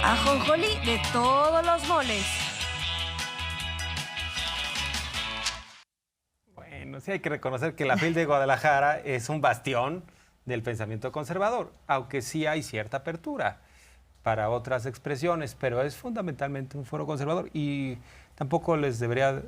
Ajonjolí de todos los moles. Bueno, sí hay que reconocer que la FIL de Guadalajara es un bastión del pensamiento conservador, aunque sí hay cierta apertura para otras expresiones, pero es fundamentalmente un foro conservador y tampoco les debería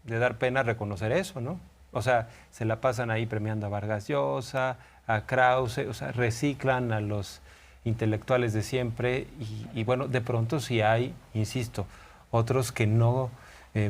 de dar pena reconocer eso, ¿no? O sea, se la pasan ahí premiando a Vargas Llosa, a Krause, o sea, reciclan a los intelectuales de siempre y bueno, de pronto sí hay, insisto, otros que no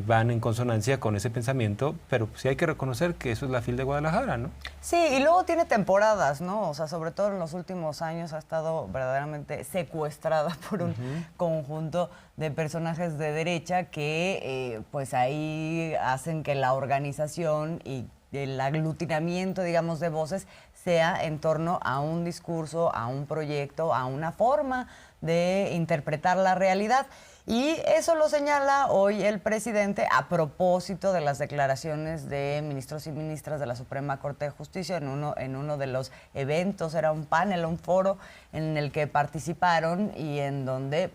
van en consonancia con ese pensamiento, pero sí hay que reconocer que eso es la FIL de Guadalajara, ¿no? Sí, y luego tiene temporadas, ¿no? O sea, sobre todo en los últimos años ha estado verdaderamente secuestrada por un conjunto de personajes de derecha que pues ahí hacen que la organización y el aglutinamiento, digamos, de voces sea en torno a un discurso, a un proyecto, a una forma de interpretar la realidad. Y eso lo señala hoy el presidente a propósito de las declaraciones de ministros y ministras de la Suprema Corte de Justicia en uno de los eventos, era un panel, un foro en el que participaron y en donde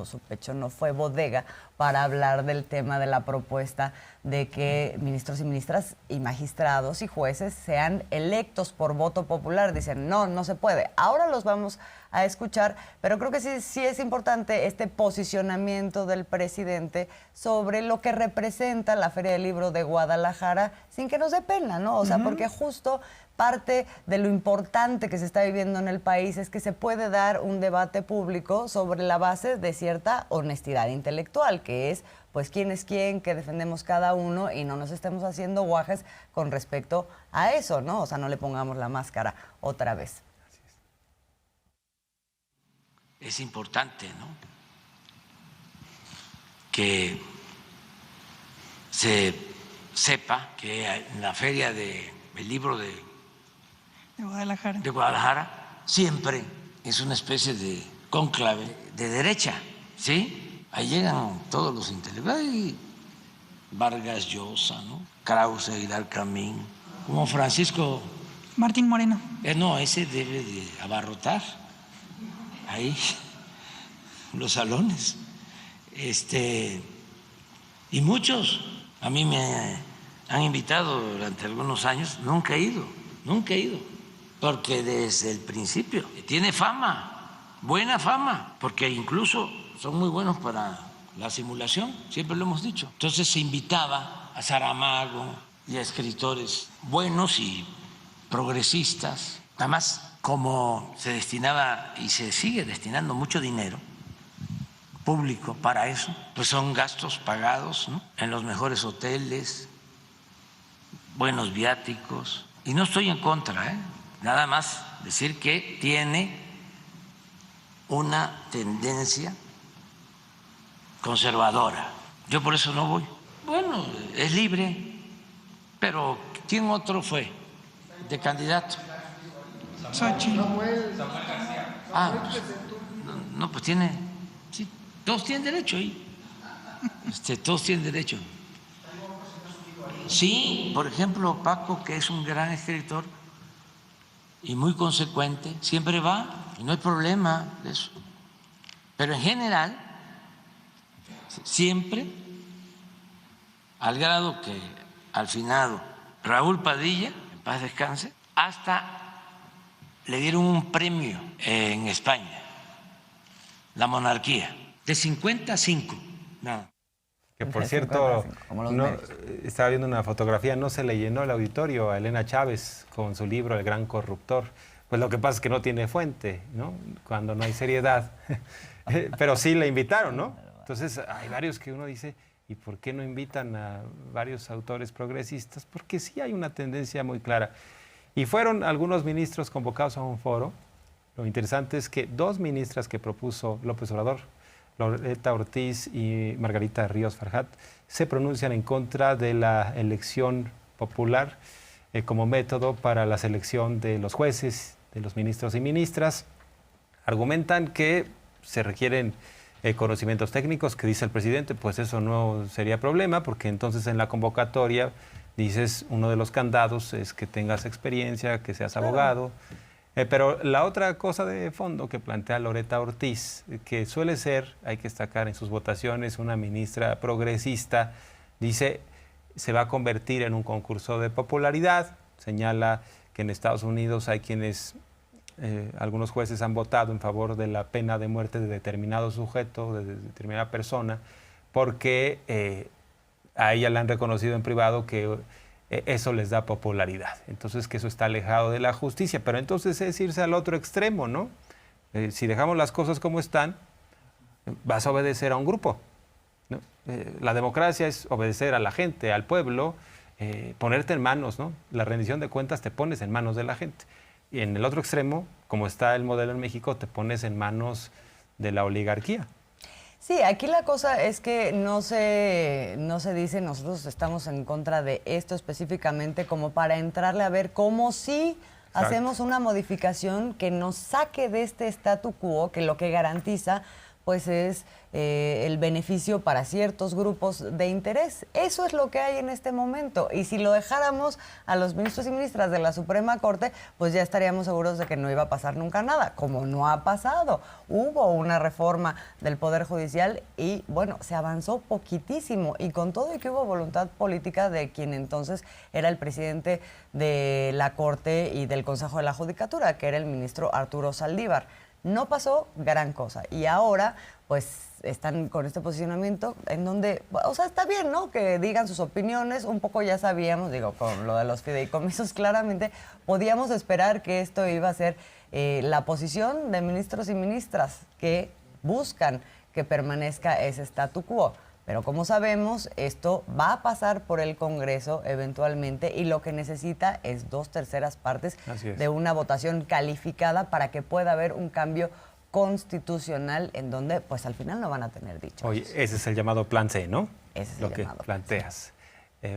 su pecho no fue bodega para hablar del tema de la propuesta de que ministros y ministras y magistrados y jueces sean electos por voto popular. Dicen, no se puede. Ahora los vamos a escuchar, pero creo que sí es importante este posicionamiento del presidente sobre lo que representa la Feria del Libro de Guadalajara, sin que nos dé pena, ¿no? O sea, porque justo parte de lo importante que se está viviendo en el país es que se puede dar un debate público sobre la base de cierta honestidad intelectual, que es pues quién es quién, que defendemos cada uno y no nos estemos haciendo guajes con respecto a eso, ¿no? O sea, no le pongamos la máscara otra vez. Es importante, ¿no?, que se sepa que en la Feria del Libro de Guadalajara siempre es una especie de cónclave de derecha, ¿sí? Ahí llegan todos los intelectuales, Vargas Llosa, ¿no?, Krause, Aguilar Camín, como Francisco Martín Moreno. No, ese debe de abarrotar ahí los salones. Y muchos a mí me han invitado durante algunos años, nunca he ido, porque desde el principio tiene fama, buena fama, porque incluso son muy buenos para la simulación, siempre lo hemos dicho. Entonces se invitaba a Saramago y a escritores buenos y progresistas. Además, como se destinaba y se sigue destinando mucho dinero público para eso, pues son gastos pagados, ¿no?, en los mejores hoteles, buenos viáticos. Y no estoy en contra, nada más decir que tiene una tendencia conservadora. Yo por eso no voy. Bueno, es libre, pero ¿quién otro fue de candidato? Xochitl. Pues tiene, sí, todos tienen derecho ahí. Todos tienen derecho. Sí, por ejemplo, Paco, que es un gran escritor y muy consecuente, siempre va y no hay problema de eso. Pero en general, siempre, al grado que al finado Raúl Padilla, en paz descanse, hasta le dieron un premio en España, la monarquía, de 50 a 5, nada. Que por cierto, estaba viendo una fotografía, no se le llenó el auditorio a Elena Chávez con su libro El Gran Corruptor. Pues lo que pasa es que no tiene fuente, ¿no?, cuando no hay seriedad. Pero sí le invitaron, ¿no? Entonces hay varios que uno dice, ¿y por qué no invitan a varios autores progresistas? Porque sí hay una tendencia muy clara. Y fueron algunos ministros convocados a un foro. Lo interesante es que dos ministras que propuso López Obrador, Loreta Ortiz y Margarita Ríos Farjat, se pronuncian en contra de la elección popular como método para la selección de los jueces, de los ministros y ministras. Argumentan que se requieren conocimientos técnicos, que dice el presidente, pues eso no sería problema, porque entonces en la convocatoria dices, uno de los candados es que tengas experiencia, que seas abogado. Pero la otra cosa de fondo que plantea Loretta Ortiz, que suele ser, hay que destacar en sus votaciones, una ministra progresista, dice, se va a convertir en un concurso de popularidad. Señala que en Estados Unidos hay quienes, algunos jueces han votado en favor de la pena de muerte de determinado sujeto, de determinada persona, porque a ella le han reconocido en privado que eso les da popularidad. Entonces, que eso está alejado de la justicia. Pero entonces es irse al otro extremo, ¿no? Si dejamos las cosas como están, vas a obedecer a un grupo, ¿no? La democracia es obedecer a la gente, al pueblo, ponerte en manos, ¿no? La rendición de cuentas te pones en manos de la gente. Y en el otro extremo, como está el modelo en México, te pones en manos de la oligarquía. Sí, aquí la cosa es que no se dice nosotros estamos en contra de esto específicamente como para entrarle a ver cómo sí hacemos una modificación que nos saque de este statu quo, que lo que garantiza pues es el beneficio para ciertos grupos de interés. Eso es lo que hay en este momento. Y si lo dejáramos a los ministros y ministras de la Suprema Corte, pues ya estaríamos seguros de que no iba a pasar nunca nada, como no ha pasado. Hubo una reforma del Poder Judicial y, bueno, se avanzó poquitísimo. Y con todo y que hubo voluntad política de quien entonces era el presidente de la Corte y del Consejo de la Judicatura, que era el ministro Arturo Saldívar. No pasó gran cosa. Y ahora, pues, están con este posicionamiento en donde, o sea, está bien, ¿no? Que digan sus opiniones. Un poco ya sabíamos, digo, con lo de los fideicomisos, claramente podíamos esperar que esto iba a ser la posición de ministros y ministras que buscan que permanezca ese statu quo. Pero como sabemos, esto va a pasar por el Congreso eventualmente y lo que necesita es 2/3 partes de una votación calificada para que pueda haber un cambio constitucional en donde, pues al final no van a tener dicho. Oye, ese es el llamado plan C, ¿no? Ese es lo el que llamado planteas.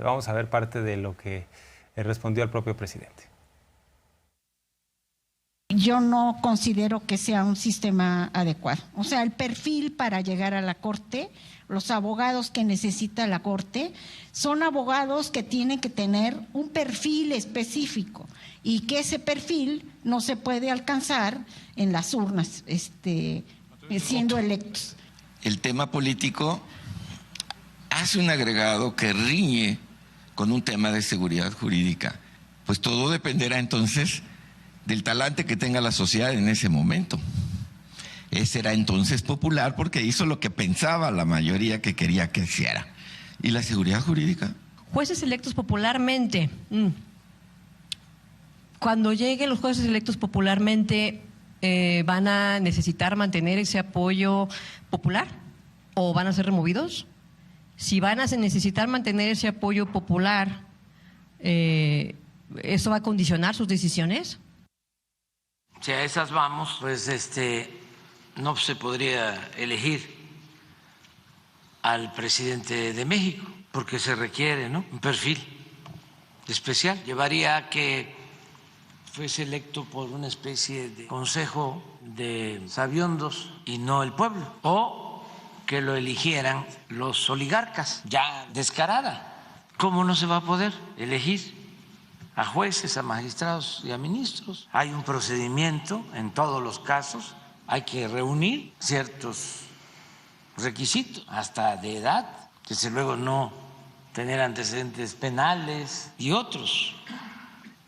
Vamos a ver parte de lo que respondió el propio presidente. Yo no considero que sea un sistema adecuado. O sea, el perfil para llegar a la Corte, los abogados que necesita la Corte, son abogados que tienen que tener un perfil específico y que ese perfil no se puede alcanzar en las urnas, siendo electos. El tema político hace un agregado que riñe con un tema de seguridad jurídica. Pues todo dependerá entonces del talante que tenga la sociedad en ese momento. Ese era entonces popular porque hizo lo que pensaba la mayoría que quería que hiciera. ¿Y la seguridad jurídica? Jueces electos popularmente. Cuando lleguen los jueces electos popularmente, ¿van a necesitar mantener ese apoyo popular o van a ser removidos? Si van a necesitar mantener ese apoyo popular, ¿eso va a condicionar sus decisiones? Si a esas vamos, pues no se podría elegir al presidente de México, porque se requiere, ¿no?, un perfil especial. Llevaría a que fuese electo por una especie de consejo de sabiondos y no el pueblo, o que lo eligieran los oligarcas, ya descarada. ¿Cómo no se va a poder elegir a jueces, a magistrados y a ministros? Hay un procedimiento en todos los casos, hay que reunir ciertos requisitos, hasta de edad, desde luego no tener antecedentes penales y otros.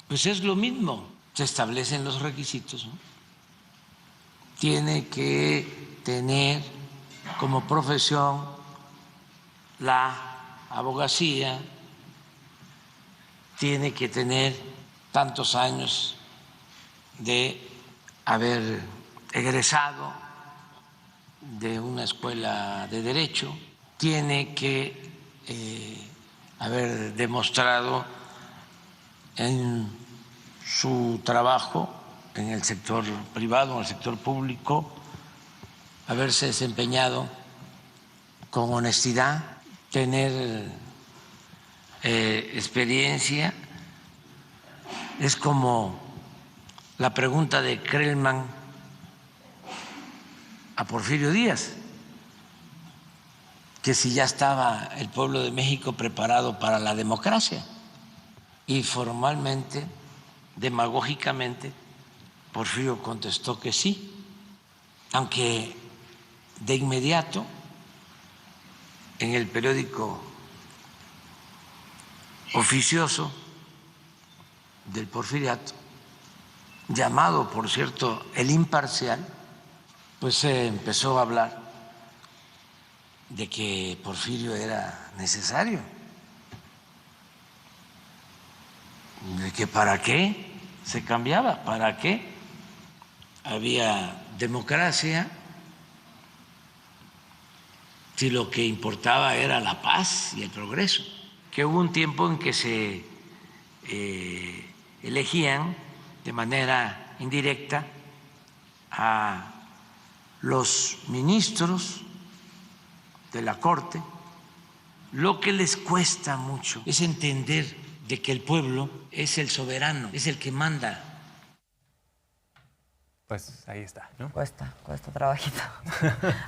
Pues es lo mismo, se establecen los requisitos, ¿no? Tiene que tener como profesión la abogacía, tiene que tener tantos años de haber egresado de una escuela de derecho, tiene que haber demostrado en su trabajo en el sector privado, en el sector público, haberse desempeñado con honestidad, tener experiencia. Es como la pregunta de Krellman a Porfirio Díaz, que si ya estaba el pueblo de México preparado para la democracia, y formalmente, demagógicamente, Porfirio contestó que sí, aunque de inmediato en el periódico oficioso del Porfiriato, llamado, por cierto, El Imparcial, pues se empezó a hablar de que Porfirio era necesario, de que para qué se cambiaba, para qué había democracia, si lo que importaba era la paz y el progreso, que hubo un tiempo en que se elegían de manera indirecta a los ministros de la Corte. Lo que les cuesta mucho es entender de que el pueblo es el soberano, es el que manda. Pues ahí está, ¿no? Cuesta trabajito.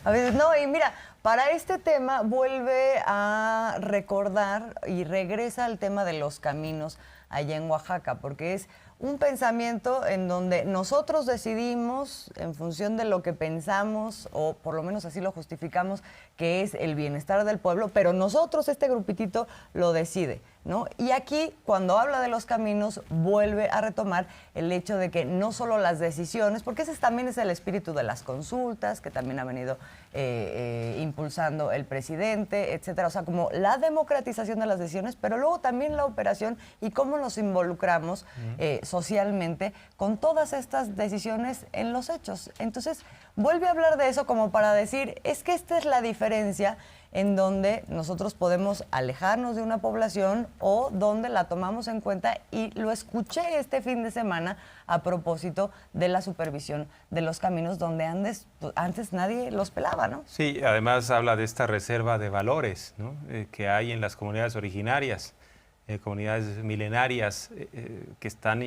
A veces, no, y mira, para este tema vuelve a recordar y regresa al tema de los caminos allá en Oaxaca, porque es un pensamiento en donde nosotros decidimos, en función de lo que pensamos, o por lo menos así lo justificamos, que es el bienestar del pueblo, pero nosotros, este grupitito, lo decide, ¿no? Y aquí, cuando habla de los caminos, vuelve a retomar el hecho de que no solo las decisiones, porque ese también es el espíritu de las consultas, que también ha venido impulsando el presidente, etcétera. O sea, como la democratización de las decisiones, pero luego también la operación y cómo nos involucramos socialmente con todas estas decisiones en los hechos. Entonces, vuelve a hablar de eso como para decir, es que esta es la diferencia en donde nosotros podemos alejarnos de una población o donde la tomamos en cuenta, y lo escuché este fin de semana a propósito de la supervisión de los caminos, donde antes nadie los pelaba, ¿no? Sí, además habla de esta reserva de valores, ¿no? Que hay en las comunidades originarias, comunidades milenarias que están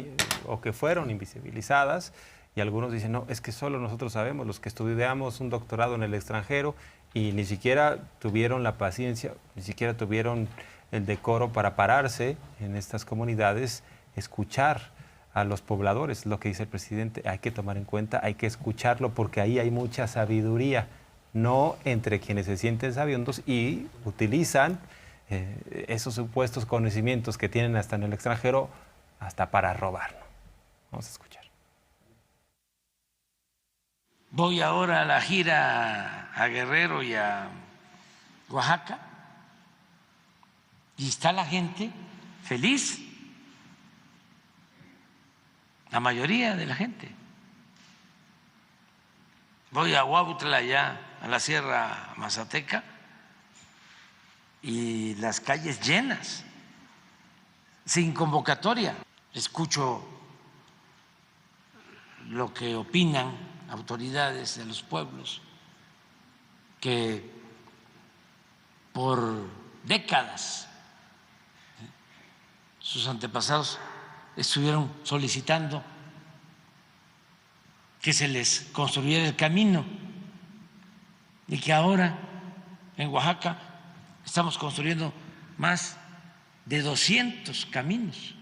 o que fueron invisibilizadas, y algunos dicen, no, es que solo nosotros sabemos, los que estudiamos un doctorado en el extranjero, y ni siquiera tuvieron la paciencia, ni siquiera tuvieron el decoro para pararse en estas comunidades, escuchar a los pobladores. Lo que dice el presidente, hay que tomar en cuenta, hay que escucharlo, porque ahí hay mucha sabiduría, no entre quienes se sienten sabiondos y utilizan esos supuestos conocimientos que tienen hasta en el extranjero, hasta para robar, ¿no? Vamos a escuchar. Voy ahora a la gira a Guerrero y a Oaxaca, y está la gente feliz, la mayoría de la gente. Voy a Huautla, allá a la Sierra Mazateca, y las calles llenas, sin convocatoria. Escucho lo que opinan autoridades de los pueblos que por décadas sus antepasados estuvieron solicitando que se les construyera el camino, y que ahora en Oaxaca estamos construyendo más de 200 caminos,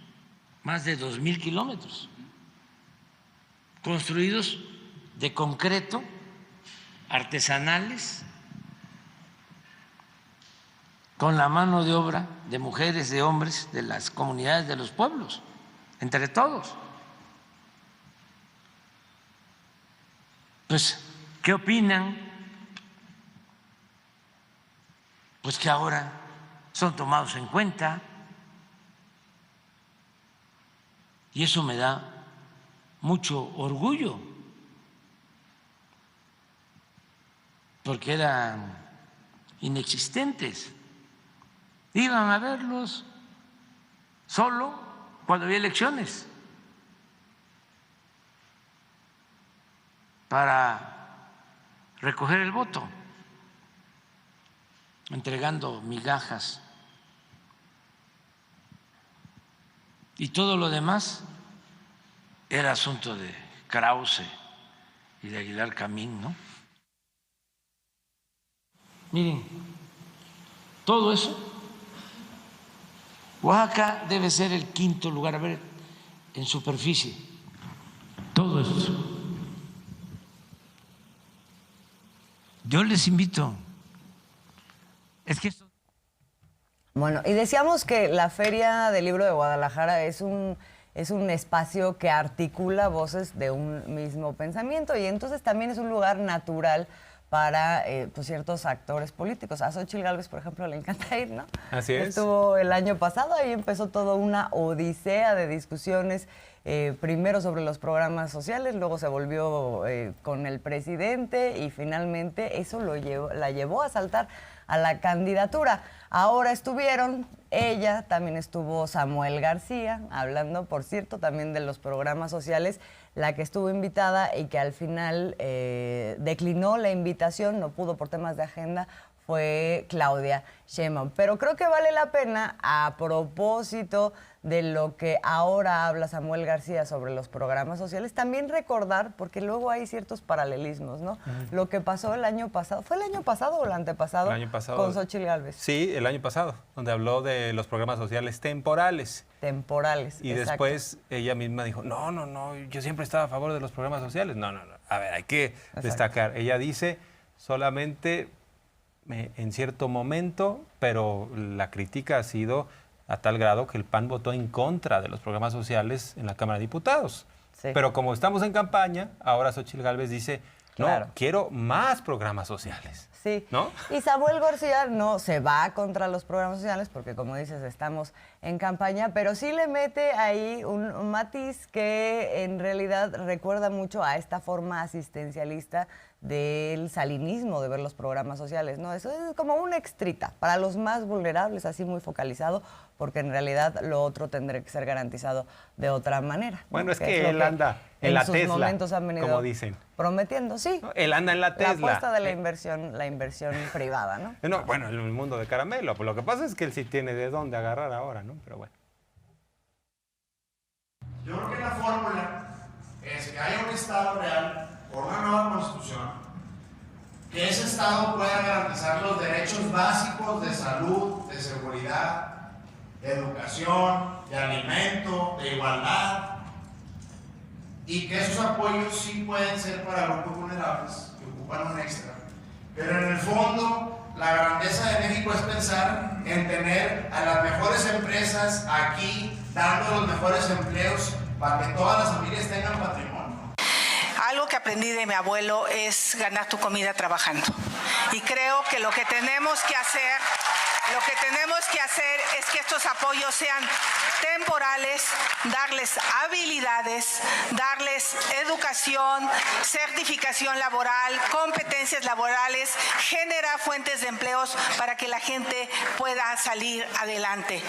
más de 2,000 kilómetros, construidos de concreto, artesanales, con la mano de obra de mujeres, de hombres, de las comunidades, de los pueblos, entre todos. Pues, ¿qué opinan? Pues que ahora son tomados en cuenta, y eso me da mucho orgullo, porque eran inexistentes. Iban a verlos solo cuando había elecciones, para recoger el voto, entregando migajas, y todo lo demás era asunto de Krause y de Aguilar Camín, ¿no? Miren, todo eso, Oaxaca debe ser el quinto lugar, a ver, en superficie todo esto. Yo les invito. Es que esto... Bueno, y decíamos que la Feria del Libro de Guadalajara es un espacio que articula voces de un mismo pensamiento y entonces también es un lugar natural para pues ciertos actores políticos. A Xóchitl Gálvez, por ejemplo, le encanta ir, ¿no? Así es. Estuvo el año pasado, ahí empezó toda una odisea de discusiones, primero sobre los programas sociales, luego se volvió con el presidente y finalmente eso la llevó a saltar a la candidatura. Ahora estuvieron, ella, también estuvo Samuel García, hablando, por cierto, también de los programas sociales. La que estuvo invitada y que al final declinó la invitación, no pudo por temas de agenda, fue Claudia Sheinbaum. Pero creo que vale la pena, a propósito de lo que ahora habla Samuel García sobre los programas sociales, también recordar, porque luego hay ciertos paralelismos, ¿no? Lo que pasó el año pasado, ¿fue el año pasado o el antepasado? El año pasado. Con Xóchitl Gálvez. Sí, el año pasado, donde habló de los programas sociales temporales. Temporales, Y exacto. después ella misma dijo, no, yo siempre estaba a favor de los programas sociales. No. A ver, hay que destacar. Ella dice solamente en cierto momento, pero la crítica ha sido a tal grado que el PAN votó en contra de los programas sociales en la Cámara de Diputados. Sí. Pero como estamos en campaña, ahora Xóchitl Gálvez dice, no, Claro. quiero más programas sociales. Sí, ¿No? Y Samuel García no se va contra los programas sociales porque, como dices, estamos en campaña, pero sí le mete ahí un matiz que en realidad recuerda mucho a esta forma asistencialista del salinismo de ver los programas sociales, ¿no? Eso es como una extrita para los más vulnerables, así muy focalizado, porque en realidad lo otro tendría que ser garantizado de otra manera. Bueno, ¿no? es que él anda en la Tesla, momentos han venido como dicen. prometiendo, sí. ¿No? Él anda en la Tesla. La apuesta de la inversión privada, ¿no? No, bueno, en el mundo de caramelo. Pues lo que pasa es que él sí tiene de dónde agarrar ahora, ¿no? Pero bueno. Yo creo que la fórmula es que haya un Estado real por una nueva Constitución, que ese Estado pueda garantizar los derechos básicos de salud, de seguridad, de educación, de alimento, de igualdad, y que esos apoyos sí pueden ser para grupos vulnerables que ocupan un extra. Pero en el fondo, la grandeza de México es pensar en tener a las mejores empresas aquí, dando los mejores empleos para que todas las familias tengan patrimonio. Algo que aprendí de mi abuelo es ganar tu comida trabajando. Y creo que lo que tenemos que hacer es que estos apoyos sean temporales, darles habilidades, darles educación, certificación laboral, competencias laborales, generar fuentes de empleos para que la gente pueda salir adelante.